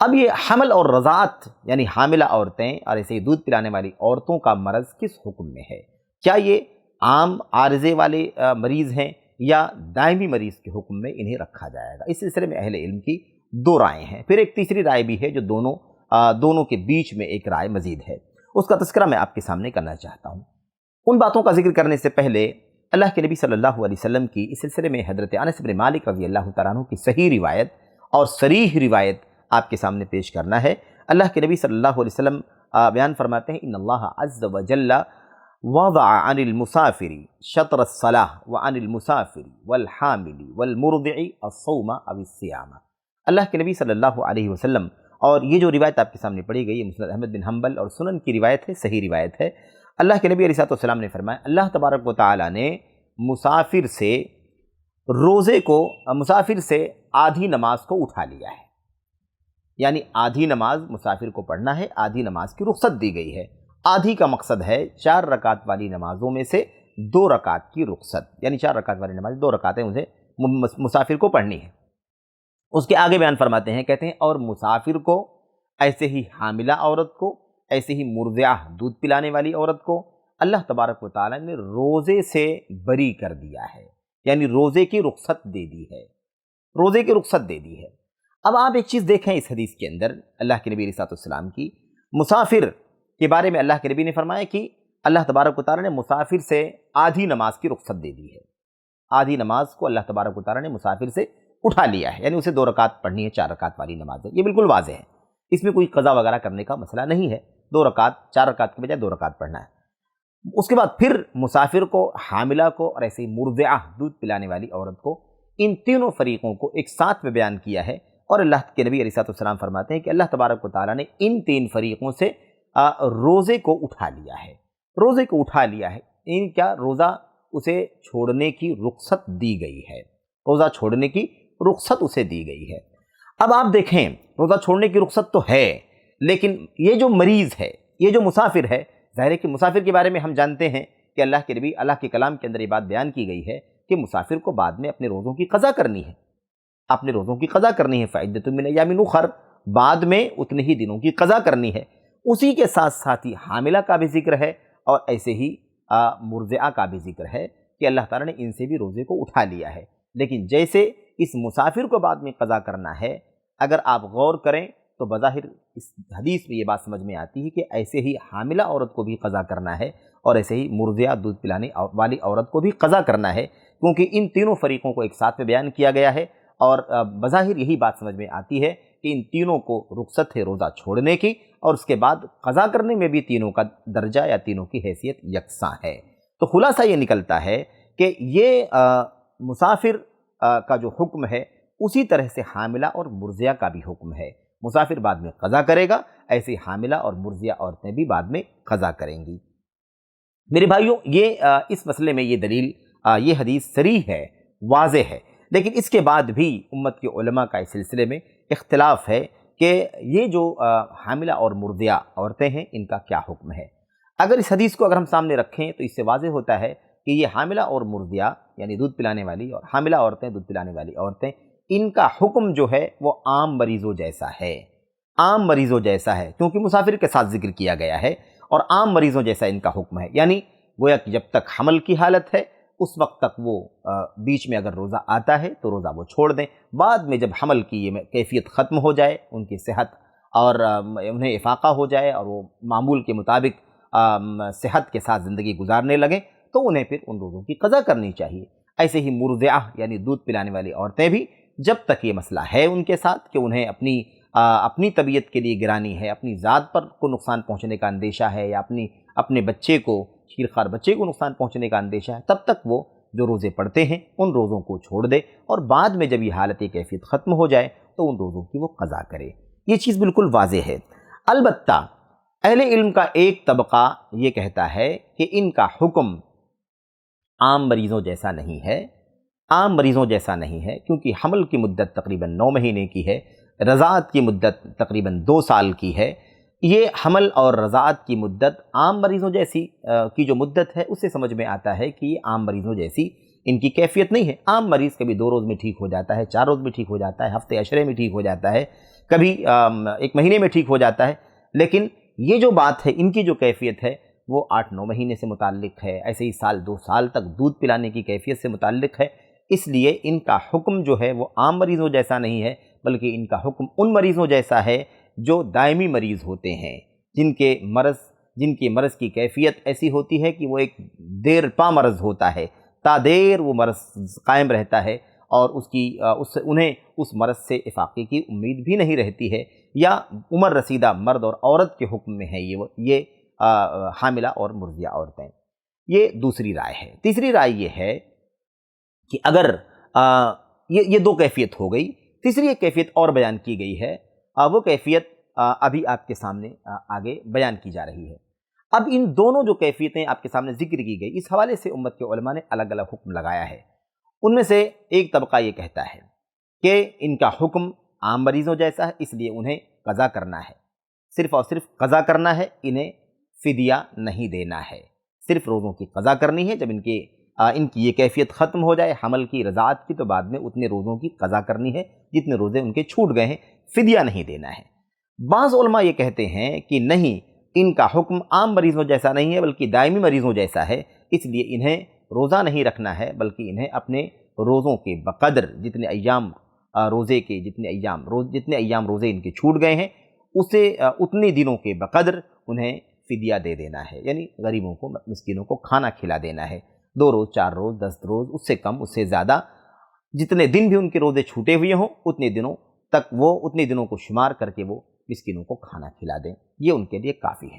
اب یہ حمل اور رضاعت یعنی حاملہ عورتیں اور ایسے ہی دودھ پلانے والی عورتوں کا مرض کس حکم میں ہے؟ کیا یہ عام عارضے والے مریض ہیں یا دائمی مریض کے حکم میں انہیں رکھا جائے گا؟ اس سلسلے میں اہل علم کی دو رائے ہیں، پھر ایک تیسری رائے بھی ہے جو دونوں کے بیچ میں ایک رائے مزید ہے، اس کا تذکرہ میں آپ کے سامنے کرنا چاہتا ہوں۔ ان باتوں کا ذکر کرنے سے پہلے اللہ کے نبی صلی اللہ علیہ وسلم کی اس سلسلے میں حضرت انس بن مالک رضی اللہ تعالیٰ عنہ کی صحیح روایت اور صریح روایت آپ کے سامنے پیش کرنا ہے۔ اللہ کے نبی صلی اللہ علیہ وسلم بیان فرماتے ہیں ان اللہ عز وجل وضع عن المسافر شطر الصلاة وعن المسافر والحامل والمرضع الصوم او الصيام۔ اللہ کے نبی صلی اللہ علیہ وسلم، اور یہ جو روایت آپ کے سامنے پڑھی گئی ہے مسند احمد بن حنبل اور سنن کی روایت ہے، صحیح روایت ہے، اللہ کے نبی علیہ السلام نے فرمایا اللہ تبارک و تعالی نے مسافر سے آدھی نماز کو اٹھا لیا ہے، یعنی آدھی نماز مسافر کو پڑھنا ہے، آدھی نماز کی رخصت دی گئی ہے۔ آدھی کا مقصد ہے 4 رکعت والی نمازوں میں سے 2 رکعت کی رخصت، یعنی 4 رکعت والی نماز 2 رکعتیں اسے مسافر کو پڑھنی ہے۔ اس کے آگے بیان فرماتے ہیں، کہتے ہیں اور مسافر کو، ایسے ہی حاملہ عورت کو، ایسے ہی مرضعہ دودھ پلانے والی عورت کو اللہ تبارک و تعالیٰ نے روزے سے بری کر دیا ہے، یعنی روزے کی رخصت دے دی ہے، روزے کی رخصت دے دی ہے۔ اب آپ ایک چیز دیکھیں اس حدیث کے اندر اللہ کے نبی علیہ السلام کی، مسافر کے بارے میں اللہ کے نبی نے فرمایا کہ اللہ تبارک و تعالیٰ نے مسافر سے آدھی نماز کی رخصت دے دی ہے، آدھی نماز کو اللہ تبارک و تعالیٰ نے مسافر سے اٹھا لیا ہے، یعنی اسے 2 رکعت پڑھنی ہے، 4 رکعت والی نماز ہے۔ یہ بالکل واضح ہے، اس میں کوئی قضا وغیرہ کرنے کا مسئلہ نہیں ہے، 2 رکعت 4 رکعت کے بجائے 2 رکعت پڑھنا ہے۔ اس کے بعد پھر مسافر کو، حاملہ کو اور ایسے ہی مرضعہ دودھ پلانے والی عورت کو، ان تینوں فریقوں کو ایک ساتھ میں بیان کیا ہے، اور اللہ کے نبی علیہ السلام فرماتے ہیں کہ اللہ تبارک و تعالیٰ نے ان 3 فریقوں سے روزے کو اٹھا لیا ہے، روزے کو اٹھا لیا ہے، ان کیا روزہ اسے چھوڑنے کی رخصت دی گئی ہے، روزہ چھوڑنے کی رخصت اسے دی گئی ہے۔ اب آپ دیکھیں روزہ چھوڑنے کی رخصت تو ہے، لیکن یہ جو مریض ہے، یہ جو مسافر ہے، ظاہر ہے کہ مسافر کے بارے میں ہم جانتے ہیں کہ اللہ کے نبی، اللہ کے کلام کے اندر یہ بات بیان کی گئی ہے کہ مسافر کو بعد میں اپنے روزوں کی قضا کرنی ہے، اپنے روزوں کی قضا کرنی ہے، فعدۃ من ایام اخر، بعد میں اتنے ہی دنوں کی قضا کرنی ہے۔ اسی کے ساتھ ساتھ ہی حاملہ کا بھی ذکر ہے اور ایسے ہی مرضعہ کا بھی ذکر ہے کہ اللہ تعالیٰ نے ان سے بھی روزے کو اٹھا لیا ہے۔ لیکن جیسے اس مسافر کو بعد میں قضا کرنا ہے، اگر آپ غور کریں تو بظاہر اس حدیث میں یہ بات سمجھ میں آتی ہے کہ ایسے ہی حاملہ عورت کو بھی قضا کرنا ہے اور ایسے ہی مرضعہ دودھ پلانے والی عورت کو بھی قضا کرنا ہے، کیونکہ ان تینوں فریقوں کو ایک ساتھ میں بیان کیا گیا ہے، اور بظاہر یہی بات سمجھ میں آتی ہے کہ ان تینوں کو رخصت ہے روزہ چھوڑنے کی، اور اس کے بعد قضا کرنے میں بھی تینوں کا درجہ یا تینوں کی حیثیت یکساں ہے۔ تو خلاصہ یہ نکلتا ہے کہ یہ مسافر کا جو حکم ہے اسی طرح سے حاملہ اور مرضعہ کا بھی حکم ہے، مسافر بعد میں قضا کرے گا، ایسے حاملہ اور مرضعہ عورتیں بھی بعد میں قضا کریں گی۔ میرے بھائیوں، یہ اس مسئلے میں یہ دلیل، یہ حدیث صریح ہے، واضح ہے، لیکن اس کے بعد بھی امت کے علماء کا اس سلسلے میں اختلاف ہے کہ یہ جو حاملہ اور مرضعہ عورتیں ہیں ان کا کیا حکم ہے۔ اگر اس حدیث کو ہم سامنے رکھیں تو اس سے واضح ہوتا ہے کہ یہ حاملہ اور مرضعہ یعنی دودھ پلانے والی اور حاملہ عورتیں، دودھ پلانے والی عورتیں، ان کا حکم جو ہے وہ عام مریضوں جیسا ہے، عام مریضوں جیسا ہے، کیونکہ مسافر کے ساتھ ذکر کیا گیا ہے، اور عام مریضوں جیسا ان کا حکم ہے، یعنی گویا کہ جب تک حمل کی حالت ہے اس وقت تک وہ بیچ میں اگر روزہ آتا ہے تو روزہ وہ چھوڑ دیں، بعد میں جب حمل کی یہ کیفیت ختم ہو جائے، ان کی صحت اور انہیں افاقہ ہو جائے اور وہ معمول کے مطابق صحت کے ساتھ زندگی گزارنے لگیں تو انہیں پھر ان روزوں کی قضا کرنی چاہیے۔ ایسے ہی مرضعہ یعنی دودھ پلانے والی عورتیں بھی جب تک یہ مسئلہ ہے ان کے ساتھ کہ انہیں اپنی طبیعت کے لیے گرانی ہے، اپنی ذات پر کو نقصان پہنچنے کا اندیشہ ہے، یا اپنے بچے کو، شیرخوار بچے کو نقصان پہنچنے کا اندیشہ ہے، تب تک وہ جو روزے پڑھتے ہیں ان روزوں کو چھوڑ دے، اور بعد میں جب یہ حالت کیفیت ختم ہو جائے تو ان روزوں کی وہ قضا کرے۔ یہ چیز بالکل واضح ہے۔ البتہ اہل علم کا ایک طبقہ یہ کہتا ہے کہ ان کا حکم عام مریضوں جیسا نہیں ہے، عام مریضوں جیسا نہیں ہے، کیونکہ حمل کی مدت تقریباً 9 مہینے کی ہے، رضاعت کی مدت تقریباً 2 سال کی ہے۔ یہ حمل اور رضاعت کی مدت عام مریضوں جیسی کی جو مدت ہے اس سے سمجھ میں آتا ہے کہ یہ عام مریضوں جیسی ان کی کیفیت نہیں ہے۔ عام مریض کبھی 2 روز میں ٹھیک ہو جاتا ہے، 4 روز میں ٹھیک ہو جاتا ہے، ہفتے عشرے میں ٹھیک ہو جاتا ہے، کبھی 1 مہینے میں ٹھیک ہو جاتا ہے، لیکن یہ جو بات ہے ان کی جو کیفیت ہے وہ 8-9 مہینے سے متعلق ہے، ایسے ہی سال 2 سال تک دودھ پلانے کی کیفیت سے متعلق ہے۔ اس لیے ان کا حکم جو ہے وہ عام مریضوں جیسا نہیں ہے، بلکہ ان کا حکم ان مریضوں جیسا ہے جو دائمی مریض ہوتے ہیں، جن کے مرض کی کیفیت ایسی ہوتی ہے کہ وہ ایک دیر پا مرض ہوتا ہے، تا دیر وہ مرض قائم رہتا ہے، اور انہیں اس مرض سے افاقے کی امید بھی نہیں رہتی ہے، یا عمر رسیدہ مرد اور عورت کے حکم میں ہے یہ حاملہ اور مرضعہ عورتیں۔ یہ دوسری رائے ہے۔ تیسری رائے یہ ہے کہ اگر یہ 2 کیفیت ہو گئی، تیسری ایک کیفیت اور بیان کی گئی ہے، وہ کیفیت ابھی آپ کے سامنے آگے بیان کی جا رہی ہے۔ اب ان دونوں جو کیفیتیں آپ کے سامنے ذکر کی گئی، اس حوالے سے امت کے علماء نے الگ الگ حکم لگایا ہے۔ ان میں سے ایک طبقہ یہ کہتا ہے کہ ان کا حکم عام مریضوں جیسا ہے، اس لیے انہیں قضا کرنا ہے، صرف اور صرف قضا کرنا ہے، انہیں فدیہ نہیں دینا ہے، صرف روزوں کی قضا کرنی ہے۔ جب ان کی یہ کیفیت ختم ہو جائے حمل کی رضاعت کی، تو بعد میں اتنے روزوں کی قضا کرنی ہے جتنے روزے ان کے چھوٹ گئے ہیں، فدیہ نہیں دینا ہے۔ بعض علماء یہ کہتے ہیں کہ نہیں، ان کا حکم عام مریضوں جیسا نہیں ہے بلکہ دائمی مریضوں جیسا ہے، اس لیے انہیں روزہ نہیں رکھنا ہے، بلکہ انہیں اپنے روزوں کے بقدر جتنے ایام روزے ان کے چھوٹ گئے ہیں، اتنے دنوں کے بقدر انہیں فدیہ دے دینا ہے، یعنی غریبوں کو، مسکینوں کو کھانا کھلا دینا ہے۔ 2 روز، 4 روز، 10 روز، اس سے کم، اس سے زیادہ، جتنے دن بھی ان کے روزے چھوٹے ہوئے ہوں اتنے دنوں کو شمار کر کے وہ مسکینوں کو کھانا کھلا دیں، یہ ان کے لیے کافی ہے۔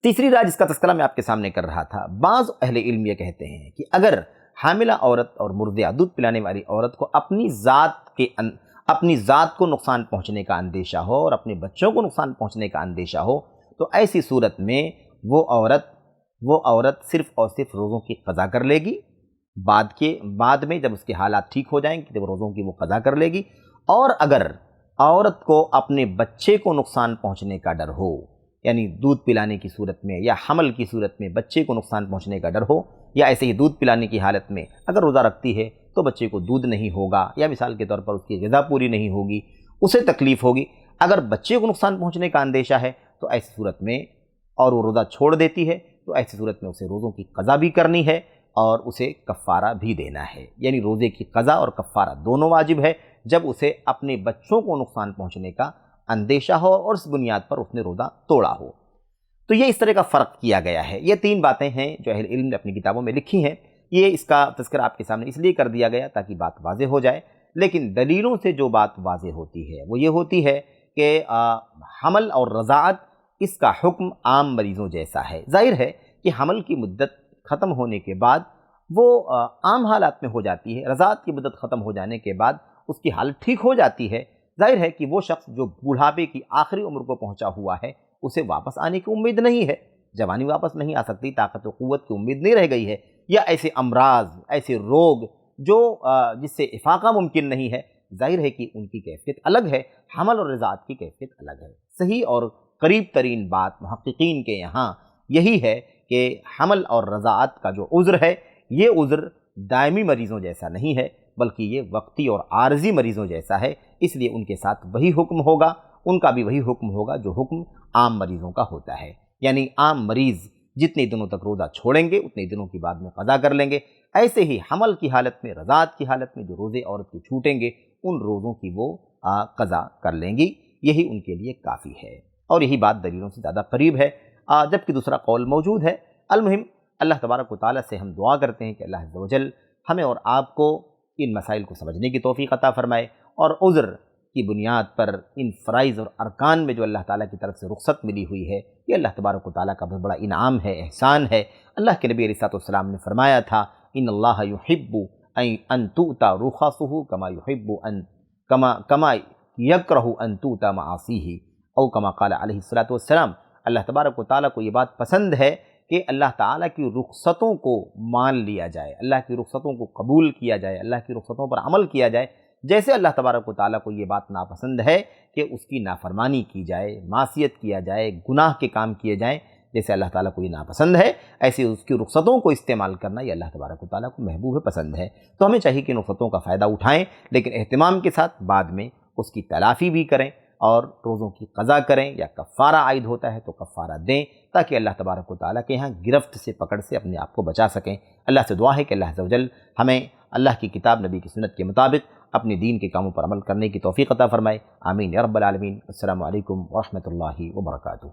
تیسری رائے جس کا تذکرہ میں آپ کے سامنے کر رہا تھا، بعض اہل علم یہ کہتے ہیں کہ اگر حاملہ عورت اور مرضعہ دودھ پلانے والی عورت کو اپنی ذات کو نقصان پہنچنے کا اندیشہ ہو اور اپنے بچوں کو نقصان پہنچنے کا اندیشہ ہو، تو ایسی صورت میں وہ عورت صرف اور صرف روزوں کی قضا کر لے گی، بعد میں جب اس کے حالات ٹھیک ہو جائیں گے تو وہ روزوں کی وہ قضا کر لے گی۔ اور اگر عورت کو اپنے بچے کو نقصان پہنچنے کا ڈر ہو، یعنی دودھ پلانے کی صورت میں یا حمل کی صورت میں بچے کو نقصان پہنچنے کا ڈر ہو، یا ایسے ہی دودھ پلانے کی حالت میں اگر روزہ رکھتی ہے تو بچے کو دودھ نہیں ہوگا، یا مثال کے طور پر اس کی غذا پوری نہیں ہوگی، اسے تکلیف ہوگی، اگر بچے کو نقصان پہنچنے کا اندیشہ ہے تو ایسی صورت میں اور وہ روزہ چھوڑ دیتی ہے تو ایسی صورت میں اسے روزوں کی قضا بھی کرنی ہے اور اسے کفارہ بھی دینا ہے، یعنی روزے کی قضا اور کفارہ دونوں واجب ہے جب اسے اپنے بچوں کو نقصان پہنچنے کا اندیشہ ہو اور اس بنیاد پر اس نے روزہ توڑا ہو۔ تو یہ اس طرح کا فرق کیا گیا ہے۔ یہ 3 باتیں ہیں جو اہل علم نے اپنی کتابوں میں لکھی ہیں، یہ اس کا تذکرہ آپ کے سامنے اس لیے کر دیا گیا تاکہ بات واضح ہو جائے، لیکن دلیلوں سے جو بات واضح ہوتی ہے وہ یہ ہوتی ہے کہ حمل اور رضاعت اس کا حکم عام مریضوں جیسا ہے۔ ظاہر ہے کہ حمل کی مدت ختم ہونے کے بعد وہ عام حالات میں ہو جاتی ہے، رضاعت کی مدت ختم ہو جانے کے بعد اس کی حالت ٹھیک ہو جاتی ہے۔ ظاہر ہے کہ وہ شخص جو بوڑھاپے کی آخری عمر کو پہنچا ہوا ہے اسے واپس آنے کی امید نہیں ہے، جوانی واپس نہیں آ سکتی، طاقت و قوت کی امید نہیں رہ گئی ہے، یا ایسے امراض، ایسے روگ جس سے افاقہ ممکن نہیں ہے، ظاہر ہے کہ ان کی کیفیت الگ ہے، حمل اور رضاعت کی کیفیت الگ ہے۔ صحیح اور قریب ترین بات محققین کے یہاں یہی ہے کہ حمل اور رضاعت کا جو عذر ہے یہ عذر دائمی مریضوں جیسا نہیں ہے بلکہ یہ وقتی اور عارضی مریضوں جیسا ہے، اس لیے ان کے ساتھ وہی حکم ہوگا، ان کا بھی وہی حکم ہوگا جو حکم عام مریضوں کا ہوتا ہے، یعنی عام مریض جتنے دنوں تک روزہ چھوڑیں گے اتنے دنوں کی بعد میں قضا کر لیں گے، ایسے ہی حمل کی حالت میں، رضاعت کی حالت میں جو روزے عورت کے چھوٹیں گے ان روزوں کی وہ قضا کر لیں گی، یہی ان کے لیے کافی ہے، اور یہی بات دلیلوں سے زیادہ قریب ہے، جبکہ دوسرا قول موجود ہے۔ المہم اللہ تبارک و تعالیٰ سے ہم دعا کرتے ہیں کہ اللہ عز و جل ہمیں اور آپ کو ان مسائل کو سمجھنے کی توفیق عطا فرمائے، اور عذر کی بنیاد پر ان فرائض اور ارکان میں جو اللہ تعالیٰ کی طرف سے رخصت ملی ہوئی ہے، یہ اللہ تبارک و تعالیٰ کا بہت بڑا انعام ہے، احسان ہے۔ اللہ کے نبی علیہ الصلوۃ والسلام نے فرمایا تھا، ان اللہ یحب ان تؤتى رخصه كما يحب كما يكره ان تؤتى معاصیہ، او کما قال علیہ الصلوۃ والسلام۔ اللہ تبارک و تعالیٰ کو یہ بات پسند ہے کہ اللہ تعالیٰ کی رخصتوں کو مان لیا جائے، اللہ کی رخصتوں کو قبول کیا جائے، اللہ کی رخصتوں پر عمل کیا جائے، جیسے اللہ تبارک و تعالیٰ کو یہ بات ناپسند ہے کہ اس کی نافرمانی کی جائے، معصیت کیا جائے، گناہ کے کام کیے جائیں، جیسے اللہ تعالیٰ کو یہ ناپسند ہے، ایسے اس کی رخصتوں کو استعمال کرنا یہ اللہ تبارک و تعالیٰ کو محبوب ہے، پسند ہے۔ تو ہمیں چاہیے کہ ان رخصتوں کا فائدہ اٹھائیں، لیکن اہتمام کے ساتھ بعد میں اس کی تلافی بھی کریں اور روزوں کی قضا کریں، یا کفارہ عائد ہوتا ہے تو کفارہ دیں، تاکہ اللہ تبارک و تعالیٰ کے یہاں گرفت سے، پکڑ سے اپنے آپ کو بچا سکیں۔ اللہ سے دعا ہے کہ اللہ عز و جل ہمیں اللہ کی کتاب، نبی کی سنت کے مطابق اپنے دین کے کاموں پر عمل کرنے کی توفیق عطا فرمائے۔ آمین یا رب العالمین۔ السلام علیکم ورحمۃ اللہ وبرکاتہ۔